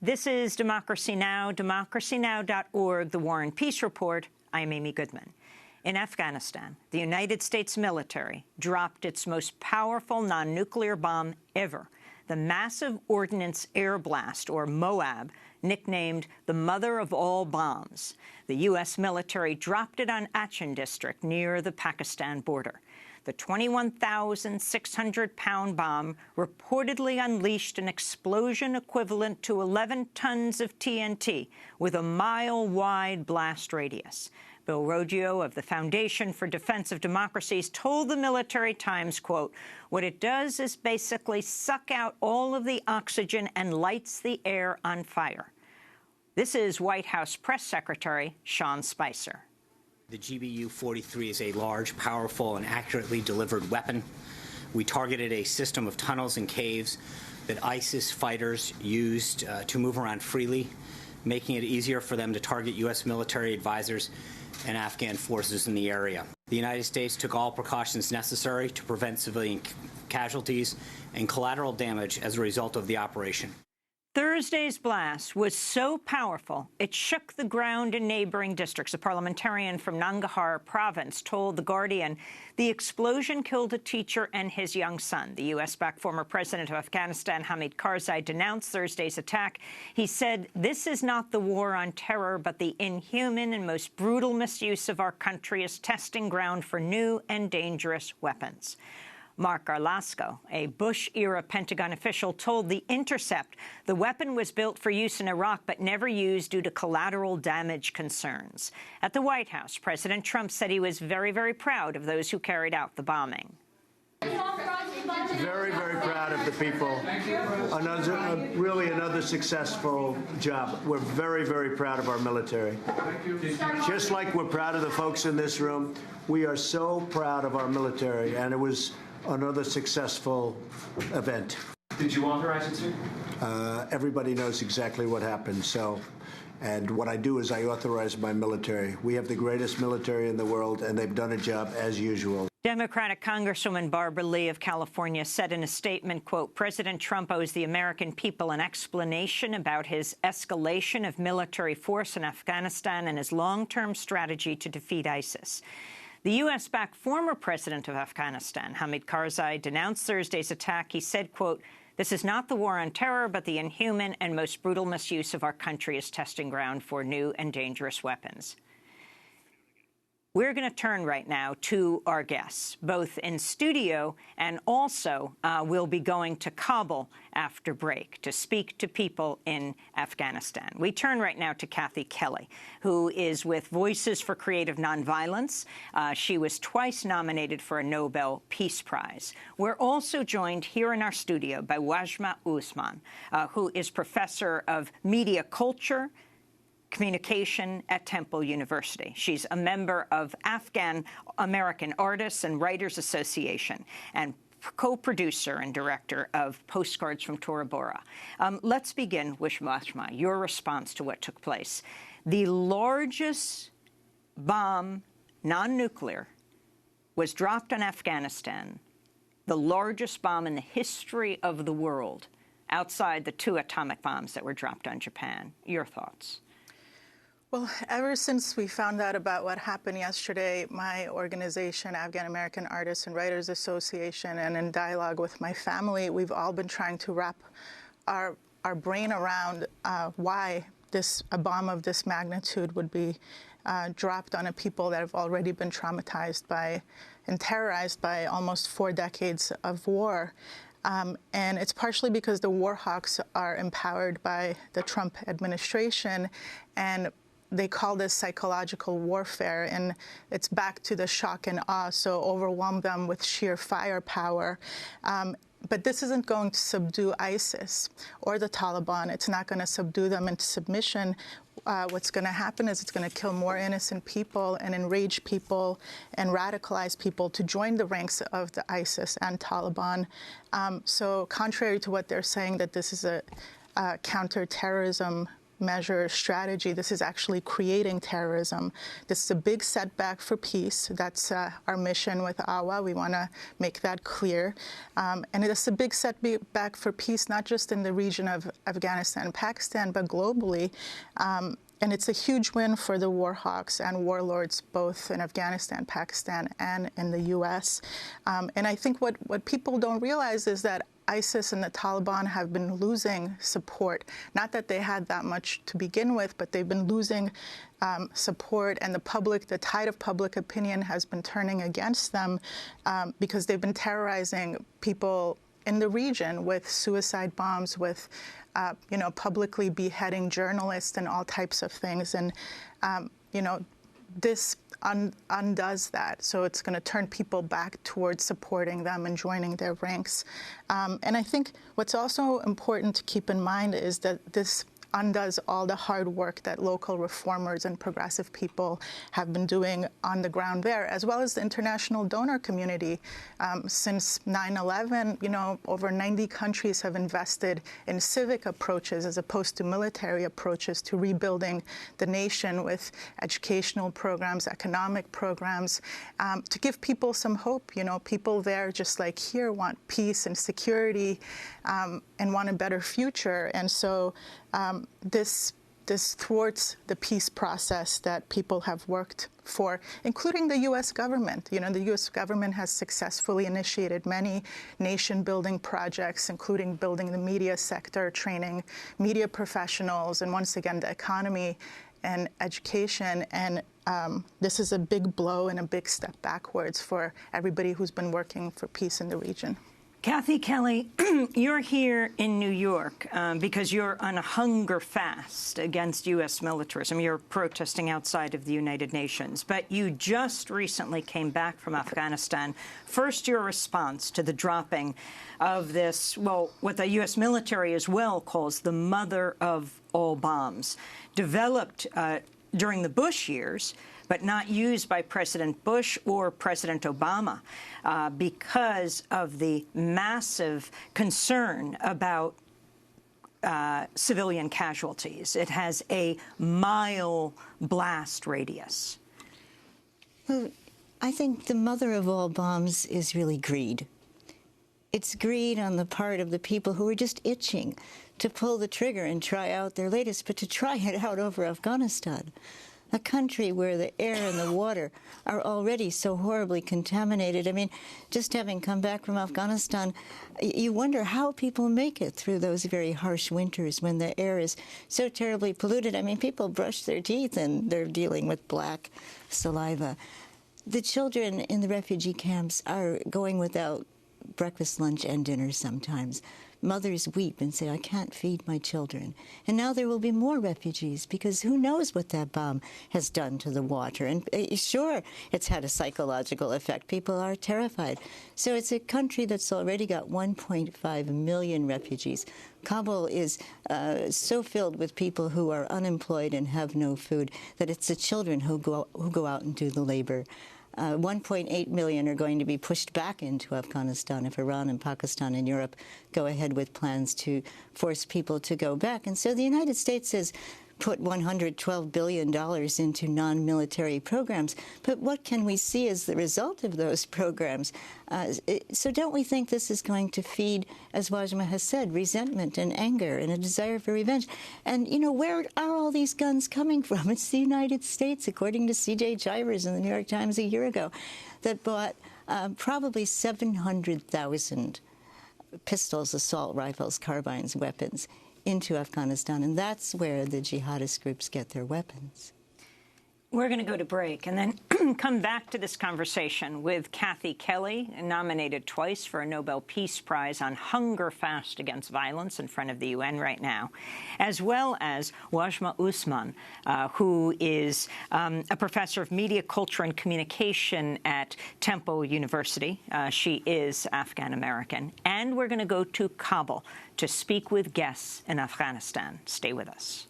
This is Democracy Now!, democracynow.org, The War and Peace Report. I'm Amy Goodman. In Afghanistan, the United States military dropped its most powerful non-nuclear bomb ever, the Massive Ordnance Air Blast, or MOAB, nicknamed the mother of all bombs. The U.S. military dropped it on Achin district near the Pakistan border. The 21,600-pound bomb reportedly unleashed an explosion equivalent to 11 tons of TNT with a mile-wide blast radius. Bill Roggio of the Foundation for Defense of Democracies told the Military Times, quote, "What it does is basically suck out all of the oxygen and lights the air on fire." This is White House Press Secretary Sean Spicer. The GBU-43 is a large, powerful, and accurately delivered weapon. We targeted a system of tunnels and caves that ISIS fighters used to move around freely, making it easier for them to target U.S. military advisors and Afghan forces in the area. The United States took all precautions necessary to prevent civilian casualties and collateral damage as a result of the operation. Thursday's blast was so powerful, it shook the ground in neighboring districts. A parliamentarian from Nangarhar province told The Guardian the explosion killed a teacher and his young son. The U.S.-backed former president of Afghanistan, Hamid Karzai, denounced Thursday's attack. He said, "This is not the war on terror, but the inhuman and most brutal misuse of our country as testing ground for new and dangerous weapons." Mark Garlasco, a Bush-era Pentagon official, told The Intercept the weapon was built for use in Iraq but never used due to collateral damage concerns. At the White House, President Trump said he was very, very proud of those who carried out the bombing. Very, very proud of the people. Really another successful job. We're very, very proud of our military. Just like we're proud of the folks in this room, we are so proud of our military, and it was another successful event. Did you authorize it, sir? Everybody knows exactly what happened. And what I do is I authorize my military. We have the greatest military in the world, and they've done a job as usual. Democratic Congresswoman Barbara Lee of California said in a statement, quote, "President Trump owes the American people an explanation about his escalation of military force in Afghanistan and his long-term strategy to defeat ISIS." The U.S.-backed former president of Afghanistan, Hamid Karzai, denounced Thursday's attack. He said, quote, "This is not the war on terror, but the inhuman and most brutal misuse of our country as testing ground for new and dangerous weapons." We're going to turn right now to our guests, both in studio and also we'll be going to Kabul after break to speak to people in Afghanistan. We turn right now to Kathy Kelly, who is with Voices for Creative Nonviolence. She was twice nominated for a Nobel Peace Prize. We're also joined here in our studio by Wajma Usman, who is professor of media culture, communication at Temple University. She's a member of Afghan American Artists and Writers Association and co-producer and director of Postcards from Tora Bora. Let's begin with Wajma, your response to what took place. The largest bomb, non-nuclear, was dropped on Afghanistan, the largest bomb in the history of the world, outside the 2 atomic bombs that were dropped on Japan. Your thoughts? Well, ever since we found out about what happened yesterday, my organization, Afghan American Artists and Writers Association, and in dialogue with my family, we've all been trying to wrap our brain around why a bomb of this magnitude would be dropped on a people that have already been traumatized by and terrorized by almost 4 decades of war. And it's partially because the war hawks are empowered by the Trump administration, and they call this psychological warfare, and it's back to the shock and awe, so overwhelm them with sheer firepower. But this isn't going to subdue ISIS or the Taliban. It's not going to subdue them into submission. What's going to happen is it's going to kill more innocent people and enrage people and radicalize people to join the ranks of the ISIS and Taliban. So contrary to what they're saying, that this is a counterterrorism measure strategy. This is actually creating terrorism. This is a big setback for peace. That's our mission with AWA. We want to make that clear. And it's a big setback for peace, not just in the region of Afghanistan and Pakistan, but globally. And it's a huge win for the war hawks and warlords, both in Afghanistan, Pakistan, and in the U.S. And I think what people don't realize is that ISIS and the Taliban have been losing support. Not that they had that much to begin with, but they've been losing support, and the tide of public opinion has been turning against them because they've been terrorizing people in the region with suicide bombs, with publicly beheading journalists and all types of things. And this undoes that. So it's going to turn people back towards supporting them and joining their ranks. And I think what's also important to keep in mind is that this undoes all the hard work that local reformers and progressive people have been doing on the ground there, as well as the international donor community. Since 9/11, over 90 countries have invested in civic approaches as opposed to military approaches to rebuilding the nation with educational programs, economic programs, to give people some hope. People there, just like here, want peace and security and want a better future. And so this thwarts the peace process that people have worked for, including the U.S. government. The U.S. government has successfully initiated many nation-building projects, including building the media sector, training media professionals, and once again, the economy and education. And this is a big blow and a big step backwards for everybody who's been working for peace in the region. Kathy Kelly, you're here in New York because you're on a hunger fast against U.S. militarism. You're protesting outside of the United Nations. But you just recently came back from Afghanistan. First, your response to the dropping of this, what the U.S. military as well calls the mother of all bombs, developed during the Bush years, but not used by President Bush or President Obama because of the massive concern about civilian casualties. It has a mile blast radius. Well, I think the mother of all bombs is really greed. It's greed on the part of the people who are just itching to pull the trigger and try out their latest, but to try it out over Afghanistan, a country where the air and the water are already so horribly contaminated. I mean, just having come back from Afghanistan, you wonder how people make it through those very harsh winters when the air is so terribly polluted. I mean, people brush their teeth and they're dealing with black saliva. The children in the refugee camps are going without breakfast, lunch, and dinner sometimes. Mothers weep and say, I can't feed my children. And now there will be more refugees because who knows what that bomb has done to the water. And sure, it's had a psychological effect. People are terrified. So it's a country that's already got 1.5 million refugees. Kabul is so filled with people who are unemployed and have no food that it's the children who go out and do the labor. 1.8 million are going to be pushed back into Afghanistan if Iran and Pakistan and Europe go ahead with plans to force people to go back. And so the United States has put $112 billion into non-military programs. But what can we see as the result of those programs? So don't we think this is going to feed, as Wajma has said, resentment and anger and a desire for revenge? And, where are all these guns coming from? It's the United States, according to C.J. Chivers in the New York Times a year ago, that bought probably 700,000 pistols, assault rifles, carbines, weapons into Afghanistan, and that's where the jihadist groups get their weapons. We're going to go to break and then come back to this conversation with Kathy Kelly, nominated twice for a Nobel Peace Prize on hunger fast against violence in front of the UN right now, as well as Wajma Usman, who is a professor of media, culture, and communication at Temple University. She is Afghan-American. And we're going to go to Kabul to speak with guests in Afghanistan. Stay with us.